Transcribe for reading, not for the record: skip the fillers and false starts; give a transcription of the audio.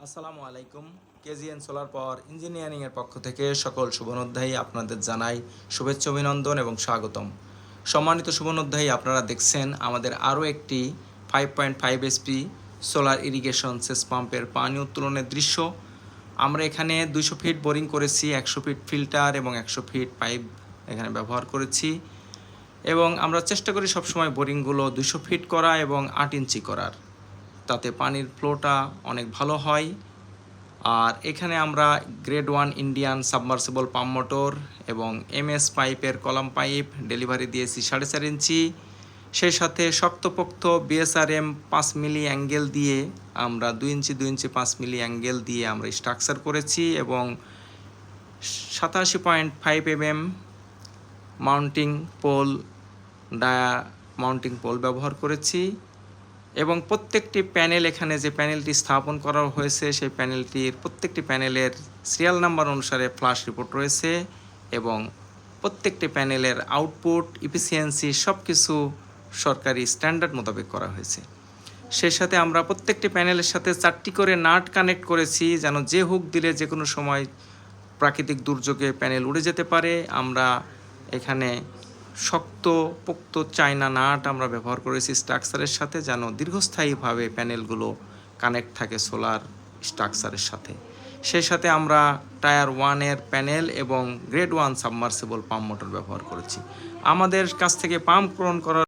আসসালামু আলাইকুম। KGN solar power ইঞ্জিনিয়ারিংয়ের পক্ষ থেকে সকল শুভনোধ্যায়ী আপনাদের জানাই শুভেচ্ছা অভিনন্দন এবং স্বাগতম। সম্মানিত শুভনোধ্যায়ী, আপনারা দেখছেন আমাদের আরও একটি 5.5 এসপি সোলার ইরিগেশন সেচ পাম্পের পানি উত্তোলনের দৃশ্য। আমরা এখানে 200 ফিট বোরিং করেছি, 100 ফিট ফিল্টার এবং 100 ফিট পাইপ এখানে ব্যবহার করেছি এবং আমরা চেষ্টা করি সবসময় বোরিংগুলো 200 ফিট করা এবং 8 ইঞ্চি করার, তাতে পানির ফ্লোটা অনেক ভালো হয়। আর এখানে আমরা grade 1 Indian submersible pump motor এবং এমএস পাইপের কলাম পাইপ ডেলিভারি দিয়েছি 4.5 ইঞ্চি। সেই সাথে শক্তপোক্ত বিএসআরএম 5 মিলি অ্যাঙ্গেল দিয়ে আমরা 2 ইঞ্চি 2 ইঞ্চি 5 মিলি অ্যাঙ্গেল দিয়ে আমরা স্ট্রাকচার করেছি এবং 87.5 mm mounting pole mounting pole ব্যবহার করেছি এবং প্রত্যেকটি প্যানেল, এখানে যে প্যানেলটি স্থাপন করা হয়েছে সেই প্যানেলটির প্রত্যেকটি প্যানেলের সিরিয়াল নাম্বার অনুসারে ফ্ল্যাশ রিপোর্ট রয়েছে এবং প্রত্যেকটি প্যানেলের আউটপুট ইফিসিয়েন্সি সব কিছু সরকারি স্ট্যান্ডার্ড মোতাবেক করা হয়েছে। সেই সাথে আমরা প্রত্যেকটি প্যানেলের সাথে 4টি করে নাট কানেক্ট করেছি, যেন যে হুক দিলে যে কোনো সময় প্রাকৃতিক দুর্যোগে প্যানেল উড়ে যেতে পারে। আমরা এখানে শক্তপোক্ত চায়না নাট আমরা ব্যবহার করেছি স্ট্রাকচারের সাথে, যেন দীর্ঘস্থায়ীভাবে প্যানেলগুলো কানেক্ট থাকে সোলার স্ট্রাকচারের সাথে। সেই সাথে আমরা টায়ার 1-এর প্যানেল এবং গ্রেড 1 সাবমার্সিবল পাম্প মোটর ব্যবহার করেছি। আমাদের কাছ থেকে পাম্প গ্রহণ করার